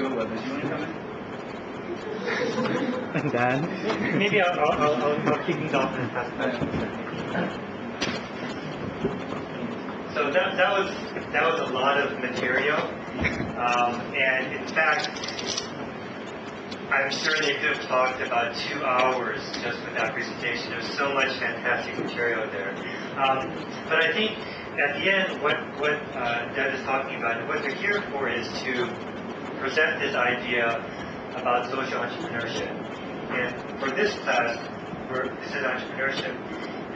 Gilber, did you want to come in? And then? Maybe I'll kick things off and pass it. So that was a lot of material, and in fact, I'm sure they could have talked about 2 hours just with that presentation. There's so much fantastic material there. But I think at the end, what Dev is talking about, and what they're here for, is to present this idea about social entrepreneurship. And for this class, this is entrepreneurship.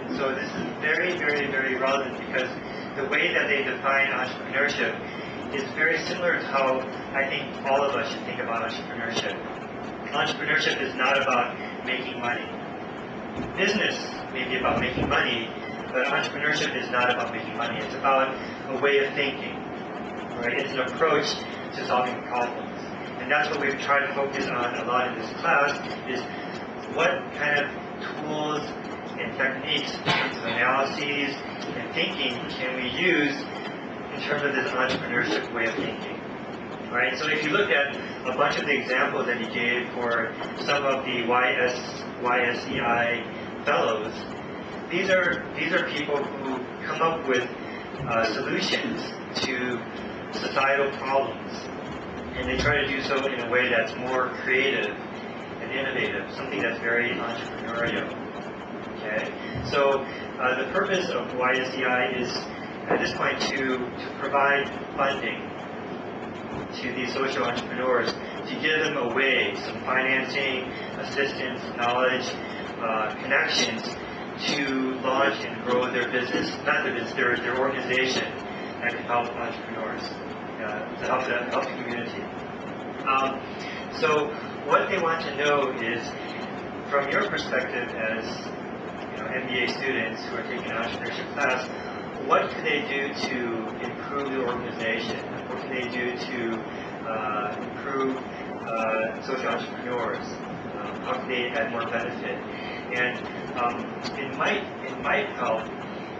And so this is very, very, very relevant because the way that they define entrepreneurship is very similar to how I think all of us should think about entrepreneurship. Entrepreneurship is not about making money. Business may be about making money, but entrepreneurship is not about making money. It's about a way of thinking, right? It's an approach to solving problems. And that's what we've tried to focus on a lot in this class, is what kind of tools and techniques in terms of analyses and thinking can we use in terms of this entrepreneurship way of thinking. Right? So if you look at a bunch of the examples that he gave for some of the YSEI fellows, these are people who come up with solutions to societal problems, and they try to do so in a way that's more creative and innovative, something that's very entrepreneurial. Okay, so the purpose of YSEI is at this point to provide funding to these social entrepreneurs, to give them a way, some financing, assistance, knowledge, connections to launch and grow their business, not their business, their organization that can help entrepreneurs, to help the community. So what they want to know is, from your perspective as MBA students who are taking an entrepreneurship class, what can they do to improve the organization? What can they do to improve social entrepreneurs? How can they add more benefit? And it might help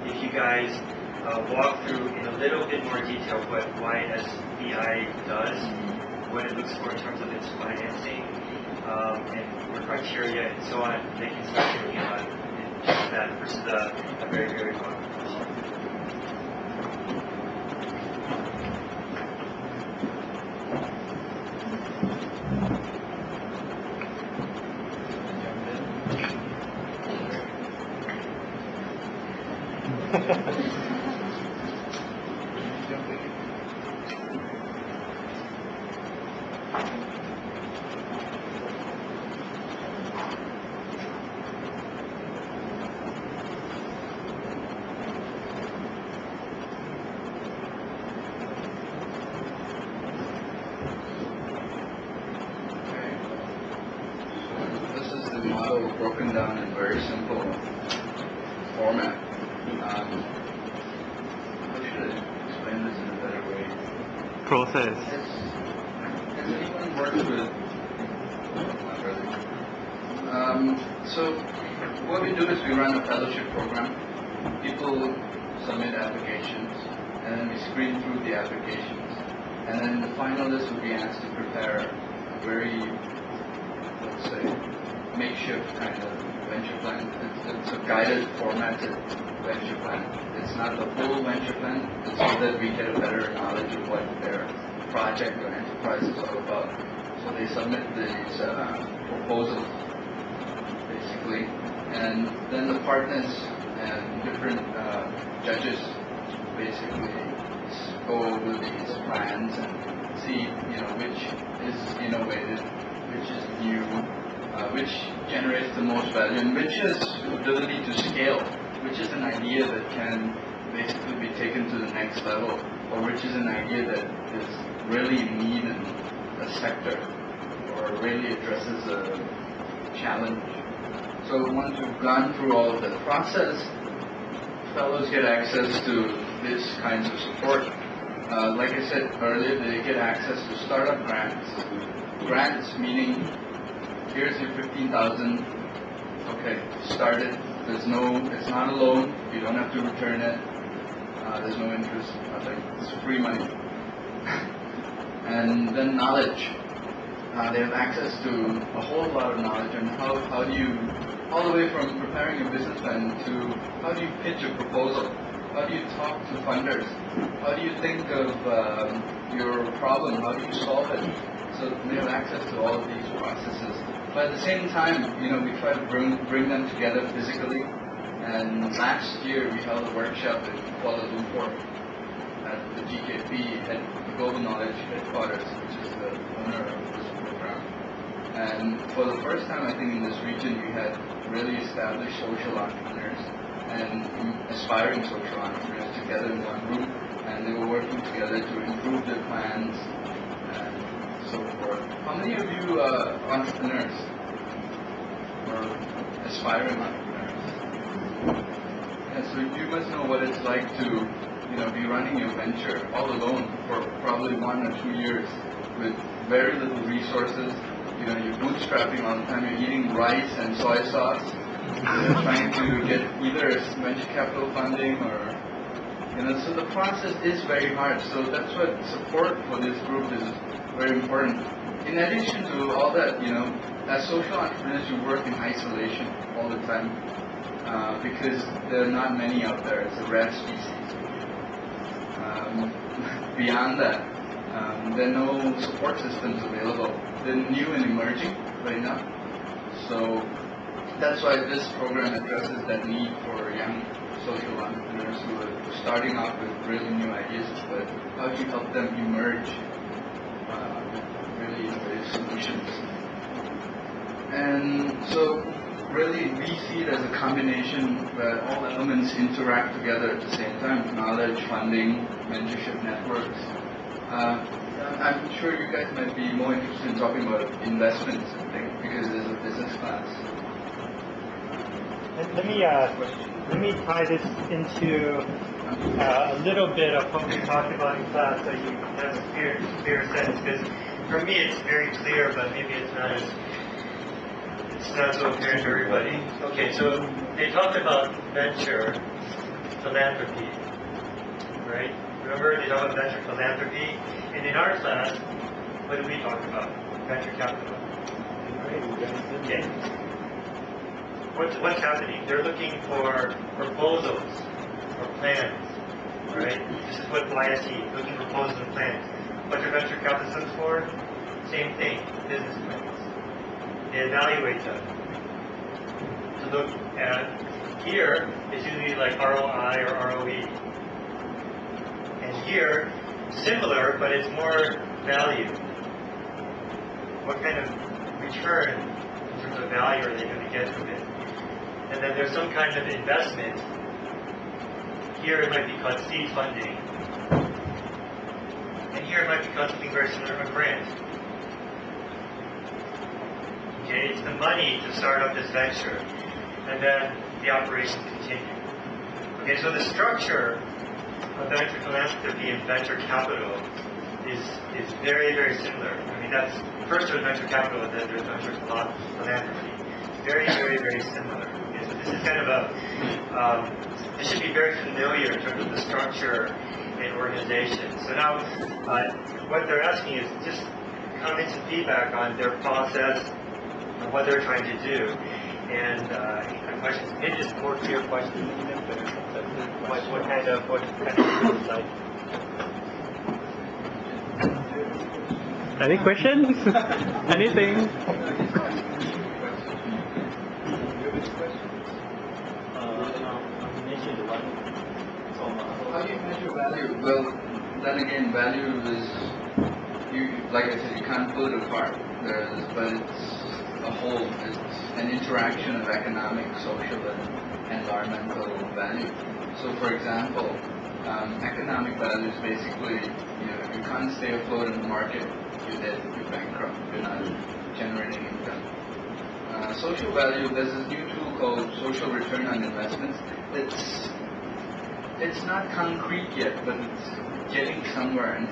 if you guys walk through in a little bit more detail what YSEI does, what it looks for in terms of its financing, and the criteria and so on. They can start thinking about that versus a very, very long question. Broken down in very simple format. How should I explain this in a better way? Process. Has anyone worked with my brother? So what we do is we run a fellowship program. People submit applications, and then we screen through the applications, and then the finalists will be asked to prepare a very, let's say, makeshift kind of venture plan. It's a guided, formatted venture plan. It's not the full venture plan. It's so that we get a better knowledge of what their project or enterprise is all about. So they submit these proposals, basically, and then the partners and different judges basically go over these plans and see, which is innovative, which is new, which generates the most value, and which has the ability to scale, which is an idea that can basically be taken to the next level, or which is an idea that is really in need in a sector, or really addresses a challenge. So once we've gone through all of the process, fellows get access to these kinds of support. Like I said earlier, they get access to startup grants. Grants meaning, here's your 15,000. Okay, start it. It's not a loan. You don't have to return it. There's no interest, nothing. It's free money. And then knowledge. they have access to a whole lot of knowledge on how do you, all the way from preparing a business plan to how do you pitch a proposal, how do you talk to funders, how do you think of your problem, how do you solve it. So they have access to all of these processes. But at the same time, you know, we try to bring them together physically. And last year we held a workshop in Kuala Lumpur at the GKP, the Global Knowledge Headquarters, which is the owner of this program. And for the first time, I think in this region, we had really established social entrepreneurs and aspiring social entrepreneurs together in one room, and they were working together to improve their plans and so forth. How many of you are entrepreneurs or aspiring entrepreneurs? Yeah, so you must know what it's like to, you know, be running your venture all alone for probably 1 or 2 years with very little resources. You know, you're bootstrapping all the time. You're eating rice and soy sauce. You're trying to get either venture capital funding or, you know, so the process is very hard. So that's what support for this group is very important. In addition to all that, you know, as social entrepreneurs, you work in isolation all the time because there are not many out there. It's a rare species. Beyond that, there are no support systems available. They're new and emerging right now. So that's why this program addresses that need for young social entrepreneurs who are starting off with really new ideas, but how do you help them emerge with really innovative solutions? And so really we see it as a combination where all elements interact together at the same time: knowledge, funding, mentorship networks. I'm sure you guys might be more interested in talking about investments, I think, because there's a business class. Let me tie this into a little bit of what we talked about in class, so you have a clear sense. Because for me, it's very clear, but maybe it's not so apparent to everybody. Okay, so they talked about venture philanthropy, right? Remember, they talked about venture philanthropy, and in our class, what did we talk about? Venture capital. Okay. What's happening? They're looking for proposals or plans, right? This is what YSE, looking for proposals and plans. What do venture capitalists look for? Same thing, business plans. They evaluate them to look at. Here is usually like ROI or ROE. And here, similar, but it's more value. What kind of return in terms of value are they going to get from it? And then there's some kind of investment. Here it might be called seed funding. And here it might be called something very similar to a grant. Okay, it's the money to start up this venture. And then the operations continue. Okay, so the structure of venture philanthropy and venture capital is very, very similar. I mean, that's first there's venture capital, and then there's venture philanthropy. Very, very, very similar. Okay, so this is kind of this should be very familiar in terms of the structure and organization. So now, what they're asking is just comments and feedback on their process and what they're trying to do. And questions, maybe just more clear questions. What kind of like? Any questions? Anything? How do you measure value? Well, then again, value is, like I said, you can't pull it apart. But it's a whole. It's an interaction of economic, social, and environmental value. So, for example, economic value is basically, you know, if you can't stay afloat in the market, you're dead, you're bankrupt, you're not generating income. Social value, there's this new tool called social return on investments. It's not concrete yet, but it's getting somewhere. And